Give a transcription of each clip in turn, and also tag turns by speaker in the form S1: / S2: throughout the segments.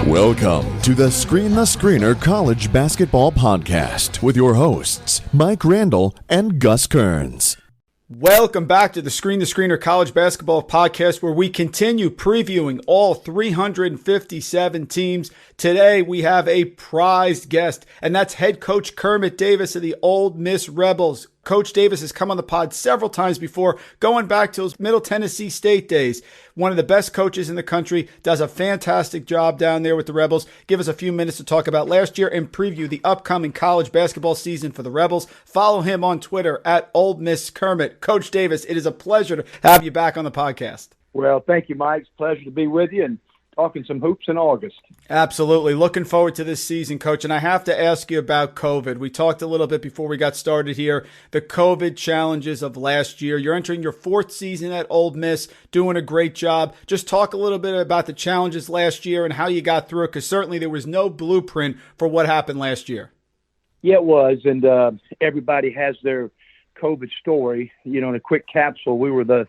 S1: Welcome to the Screen the Screener College Basketball Podcast with your hosts, Mike Randle and Gus Kearns.
S2: Welcome back to the Screen the Screener College Basketball Podcast, where we continue previewing all 357 teams. Today we have a prized guest, and that's head coach Kermit Davis of the Ole Miss Rebels. Coach Davis has come on the pod several times before, going back to his Middle Tennessee State days. One of the best coaches in the country, does a fantastic job down there with the Rebels. Give us a few minutes to talk about last year and preview the upcoming college basketball season for the Rebels. Follow him on Twitter at Ole Miss Kermit. Coach Davis, it is a pleasure to have you back on the podcast.
S3: Well, thank you, Mike. It's a pleasure to be with you and talking some hoops in August.
S2: Absolutely. Looking forward to this season, Coach. And I have to ask you about COVID. We talked a little bit before we got started here. The COVID challenges of last year. You're entering your fourth season at Ole Miss, doing a great job. Just talk a little bit about the challenges last year and how you got through it, because certainly there was no blueprint for what happened last year.
S3: Yeah, it was. And everybody has their COVID story. You know, in a quick capsule, we were the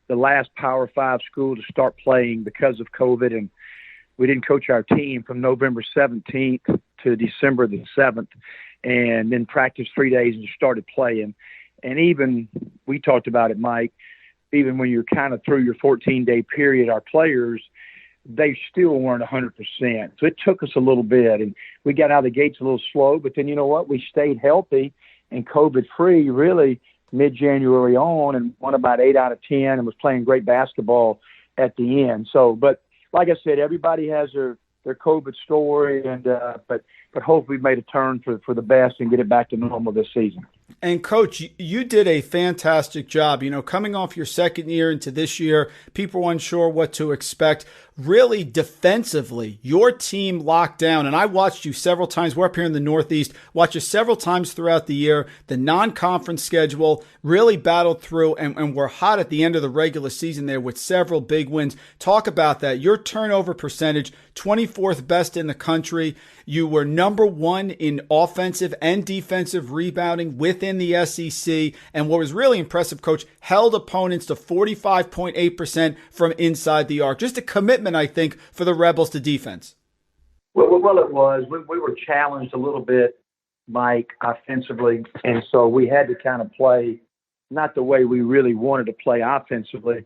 S3: last Power 5 school to start playing because of COVID, and we didn't coach our team from November 17th to December the 7th, and then practiced 3 days and started playing. And even, we talked about it, Mike, even when you're kind of through your 14-day period, our players, they still weren't 100%. So it took us a little bit, and we got out of the gates a little slow, but then you know what? We stayed healthy and COVID-free really mid-January on, and won about 8 out of 10 and was playing great basketball at the end. So, but like I said, everybody has their COVID story, and but hopefully we've made a turn for the best and get it back to normal this season.
S2: And Coach, you did a fantastic job. You know, coming off your second year into this year, people were unsure what to expect. Really defensively, your team locked down. And I watched you several times. We're up here in the Northeast. Watched you several times throughout the year. The non-conference schedule really battled through, and we're hot at the end of the regular season there with several big wins. Talk about that. Your turnover percentage, 24th best in the country. You were number one in offensive and defensive rebounding within the SEC. And what was really impressive, Coach, held opponents to 45.8% from inside the arc. Just a commitment, I think, for the Rebels to defense.
S3: Well, it was. We were challenged a little bit, Mike, offensively. And so we had to kind of play not the way we really wanted to play offensively,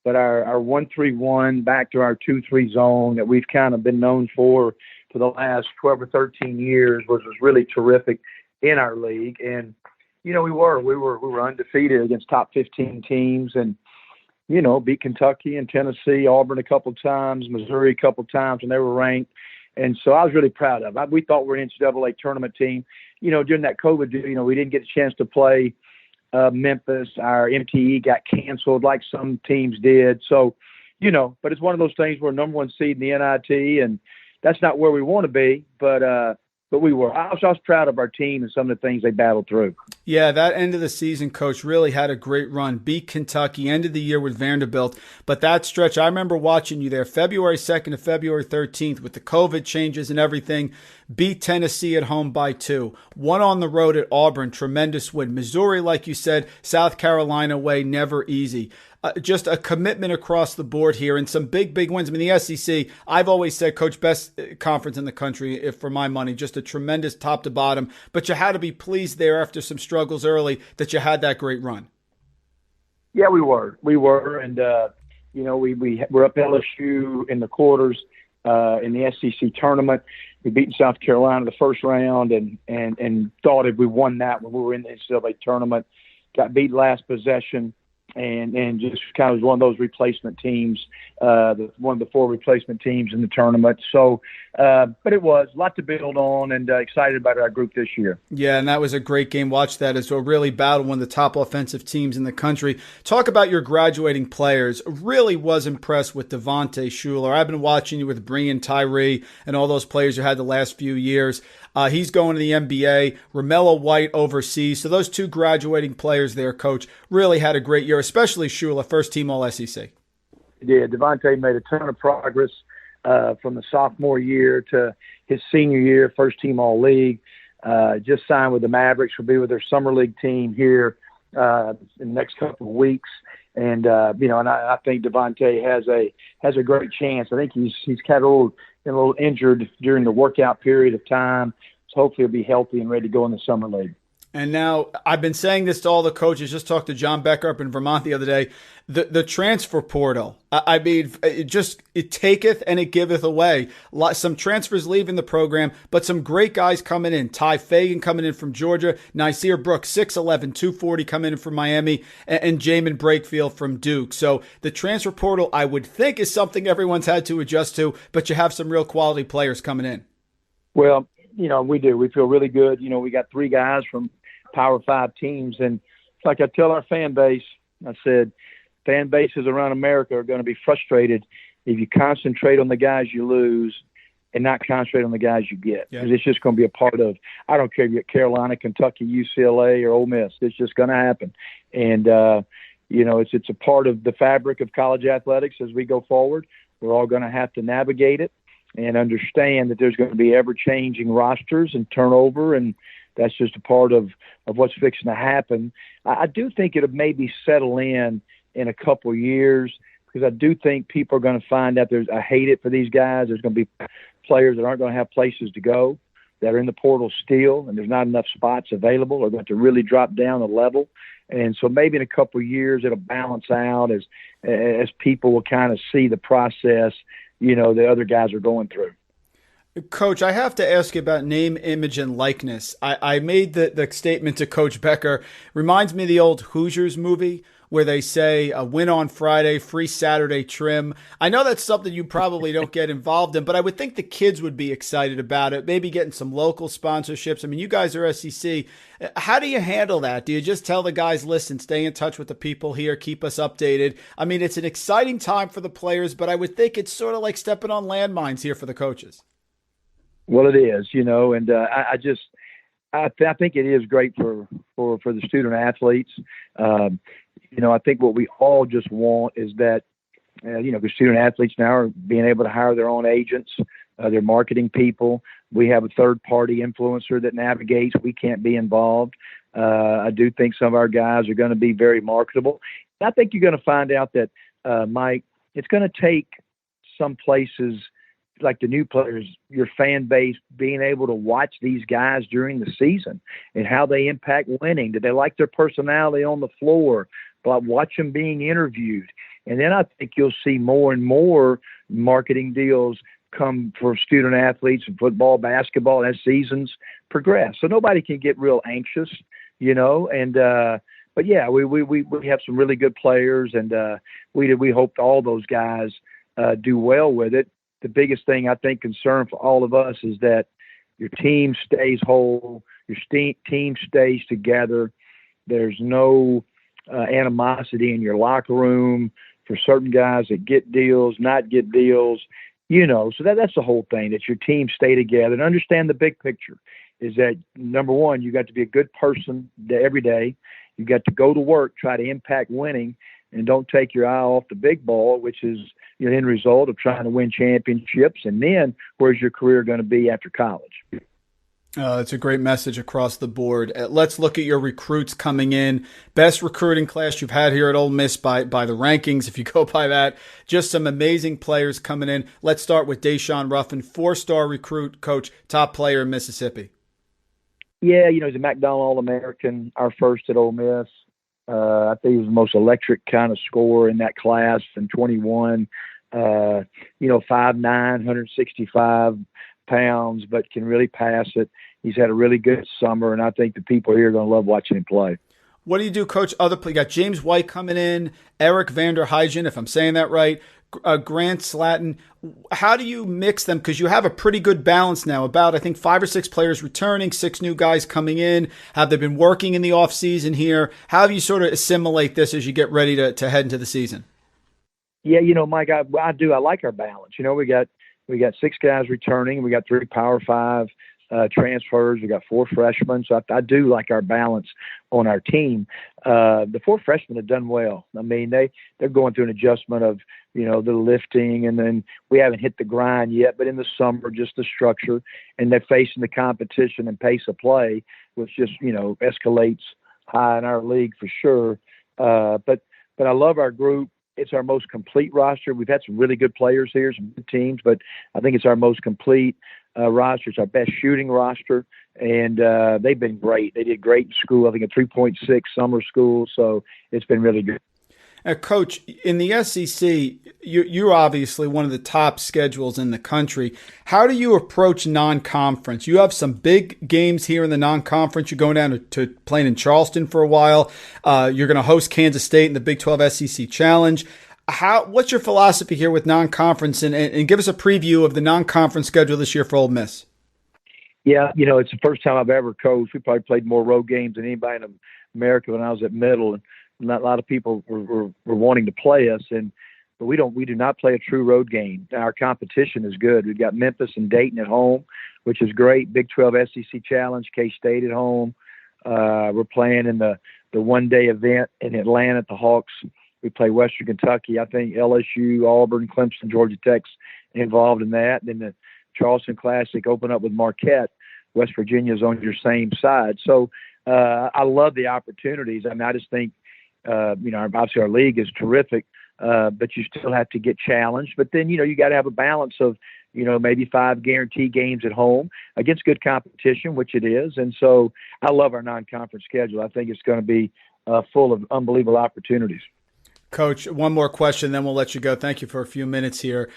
S3: but our 1-3-1 back to our 2-3 zone that we've kind of been known for the last 12 or 13 years was really terrific in our league. And, you know, we were undefeated against top 15 teams, and, you know, beat Kentucky and Tennessee, Auburn a couple times, Missouri a couple times when they were ranked. And so I was really proud of it. We thought we were an NCAA tournament team. You know, during that COVID, you know, we didn't get a chance to play Memphis. Our MTE got canceled like some teams did. So, you know, but it's one of those things where number one seed in the NIT, and that's not where we want to be, but we were. I was proud of our team and some of the things they battled through.
S2: Yeah, that end of the season, Coach, really had a great run. Beat Kentucky, ended the year with Vanderbilt. But that stretch, I remember watching you there February 2nd to February 13th with the COVID changes and everything. Beat Tennessee at home by 2. One on the road at Auburn, tremendous win. Missouri, like you said, South Carolina way, never easy. Just a commitment across the board here and some big wins. I mean, the SEC, I've always said, Coach, best conference in the country, if for my money, just a tremendous top to bottom. But you had to be pleased there after some struggles early that you had that great run.
S3: Yeah, we were. And, you know, we were up LSU in the quarters in the SEC tournament. We beat South Carolina the first round and thought if we won that when we were in the NCAA tournament, got beat last possession. And just kind of was one of those replacement teams, one of the 4 replacement teams in the tournament. So, but it was a lot to build on, and excited about our group this year.
S2: Yeah, and that was a great game. Watch that as well. Really battled one of the top offensive teams in the country. Talk about your graduating players. Really was impressed with Devontae Shuler. I've been watching you with Brian Tyree and all those players you had the last few years. He's going to the NBA. Romello White overseas. So those 2 graduating players there, Coach, really had a great year, especially Shuler, first team All-SEC.
S3: He did. Devontae made a ton of progress from the sophomore year to his senior year, first team All-League. Just signed with the Mavericks. Will be with their summer league team here in the next couple of weeks. And and I think Devontae has a great chance. I think he's kind of a little injured during the workout period of time, so hopefully he'll be healthy and ready to go in the summer league.
S2: And now I've been saying this to all the coaches. Just talked to John Becker up in Vermont the other day. The transfer portal. I mean, it taketh and it giveth away. Some transfers leaving the program, but some great guys coming in. Tye Fagan coming in from Georgia. Nysier Brooks, 6'11", 240 coming in from Miami, and Jaemyn Brakefield from Duke. So the transfer portal, I would think, is something everyone's had to adjust to, but you have some real quality players coming in.
S3: Well, we do. We feel really good. We got 3 guys from Power 5 teams. And like I tell our fan base, I said, fan bases around America are going to be frustrated if you concentrate on the guys you lose and not concentrate on the guys you get. Because it's just going to be a part of, I don't care if you're at Carolina, Kentucky, UCLA, or Ole Miss. It's just going to happen. And, it's a part of the fabric of college athletics as we go forward. We're all going to have to navigate it and understand that there's going to be ever-changing rosters and turnover, and that's just a part of what's fixing to happen. I do think it'll maybe settle in a couple of years, because I do think people are going to find out I hate it for these guys. There's going to be players that aren't going to have places to go, that are in the portal still, and there's not enough spots available. They're going to really drop down the level. And so maybe in a couple of years it'll balance out as people will kind of see the process, the other guys are going through.
S2: Coach, I have to ask you about name, image, and likeness. I made the statement to Coach Becker. Reminds me of the old Hoosiers movie where they say a win on Friday, free Saturday trim. I know that's something you probably don't get involved in, but I would think the kids would be excited about it, maybe getting some local sponsorships. I mean, you guys are SEC. How do you handle that? Do you just tell the guys, listen, stay in touch with the people here, keep us updated? I mean, it's an exciting time for the players, but I would think it's sort of like stepping on landmines here for the coaches.
S3: Well, it is, and I think it is great for the student athletes. I think what we all just want is that, the student athletes now are being able to hire their own agents, their marketing people. We have a third-party influencer that navigates. We can't be involved. I do think some of our guys are going to be very marketable. And I think you're going to find out that, Mike, it's going to take some places like the new players, your fan base, being able to watch these guys during the season and how they impact winning. Do they like their personality on the floor? But watch them being interviewed. And then I think you'll see more and more marketing deals come for student athletes in football, basketball as seasons progress. So nobody can get real anxious, but yeah, we have some really good players, and we hope all those guys do well with it. The biggest thing I think concern for all of us is that your team stays whole, your team stays together. There's no animosity in your locker room for certain guys that get deals, not get deals, so that's the whole thing, that your team stay together and understand the big picture is that, number one, you got to be a good person every day. You got to go to work, try to impact winning, and don't take your eye off the big ball, which is the end result of trying to win championships. And then where's your career going to be after college?
S2: It's a great message across the board. Let's look at your recruits coming in. Best recruiting class you've had here at Ole Miss by the rankings, if you go by that. Just some amazing players coming in. Let's start with Daeshun Ruffin, 4-star recruit, coach, top player in Mississippi.
S3: Yeah, he's a McDonald All-American, our first at Ole Miss. I think he was the most electric kind of scorer in that class in 21. 5'9", 165 pounds, but can really pass it. He's had a really good summer, and I think the people here are going to love watching him play.
S2: What do you do, Coach? You got James White coming in, Eric Vanderhygen, if I'm saying that right, Grant Slatton. How do you mix them? Because you have a pretty good balance now, about, I think, 5 or 6 players returning, 6 new guys coming in. Have they been working in the offseason here? How do you sort of assimilate this as you get ready to head into the season?
S3: Yeah, Mike, I do. I like our balance. We got 6 guys returning. We got 3 Power 5 transfers. We got 4 freshmen. So I do like our balance on our team. The 4 freshmen have done well. I mean, they're going through an adjustment of, the lifting, and then we haven't hit the grind yet, but in the summer, just the structure, and they're facing the competition and pace of play, which just, escalates high in our league for sure. But But I love our group. It's our most complete roster. We've had some really good players here, some good teams, but I think it's our most complete roster. It's our best shooting roster, and they've been great. They did great in school. I think a 3.6 summer school, so it's been really good.
S2: Coach, in the SEC, you're obviously one of the top schedules in the country. How do you approach non-conference? You have some big games here in the non-conference. You're going down to playing in Charleston for a while. You're going to host Kansas State in the Big 12 SEC Challenge. What's your philosophy here with non-conference, and give us a preview of the non-conference schedule this year for Ole Miss?
S3: Yeah, it's the first time I've ever coached. We probably played more road games than anybody in America when I was at Middle, and not a lot of people were wanting to play us, but we do not play a true road game. Our competition is good. We've got Memphis and Dayton at home, which is great. Big 12 SEC Challenge, K-State at home. We're playing in the one-day event in Atlanta at the Hawks. We play Western Kentucky. I think LSU, Auburn, Clemson, Georgia Tech's involved in that. Then the Charleston Classic open up with Marquette. West Virginia's on your same side. So I love the opportunities. I mean, I just think, obviously our league is terrific, but you still have to get challenged. But then, you got to have a balance of, maybe 5 guaranteed games at home against good competition, which it is. And so I love our non-conference schedule. I think it's going to be full of unbelievable opportunities.
S2: Coach, one more question, then we'll let you go. Thank you for a few minutes here.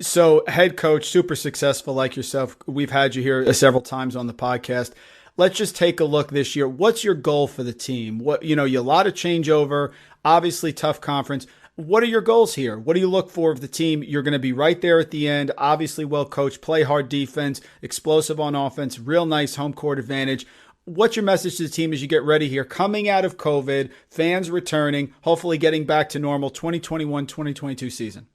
S2: So, head coach, super successful like yourself. We've had you here several times on the podcast. Let's just take a look this year. What's your goal for the team? You a lot of changeover, obviously tough conference. What are your goals here? What do you look for of the team? You're going to be right there at the end, obviously well coached, play hard defense, explosive on offense, real nice home court advantage. What's your message to the team as you get ready here? Coming out of COVID, fans returning, hopefully getting back to normal 2021-2022 season.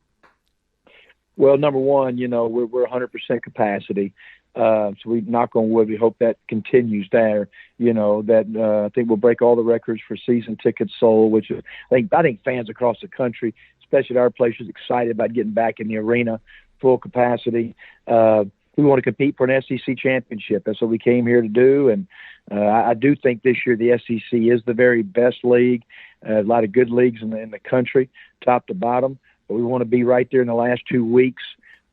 S3: Well, number one, we're 100% capacity. So we knock on wood. We hope that continues there. I think we'll break all the records for season tickets sold, which I think fans across the country, especially at our place, is excited about getting back in the arena, full capacity. We want to compete for an SEC championship. That's what we came here to do. And I do think this year the SEC is the very best league. A lot of good leagues in the country, top to bottom. But we want to be right there in the last 2 weeks,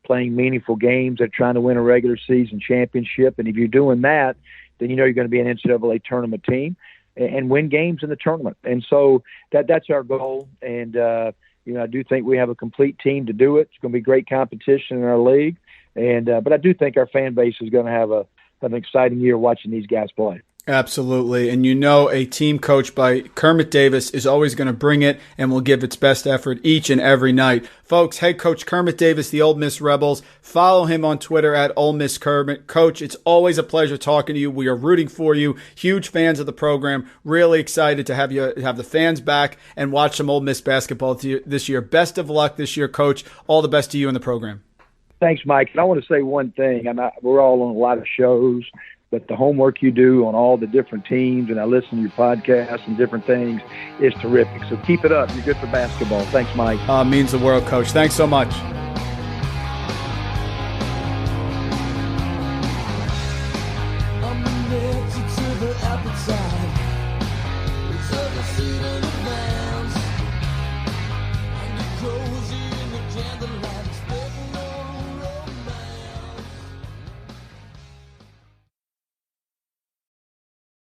S3: playing meaningful games. They're trying to win a regular season championship. And if you're doing that, then you're going to be an NCAA tournament team and win games in the tournament. And so that's our goal. And, I do think we have a complete team to do it. It's going to be great competition in our league. And but I do think our fan base is going to have an exciting year watching these guys play.
S2: Absolutely. And a team coached by Kermit Davis is always going to bring it and will give its best effort each and every night. Folks, head coach Kermit Davis, the Ole Miss Rebels. Follow him on Twitter at Ole Miss Kermit. Coach, it's always a pleasure talking to you. We are rooting for you. Huge fans of the program. Really excited to have the fans back and watch some Ole Miss basketball this year. Best of luck this year, Coach. All the best to you in the program.
S3: Thanks, Mike. And I want to say one thing. We're all on a lot of shows, but the homework you do on all the different teams, and I listen to your podcasts and different things, is terrific. So keep it up. You're good for basketball. Thanks, Mike.
S2: Means the world, Coach. Thanks so much.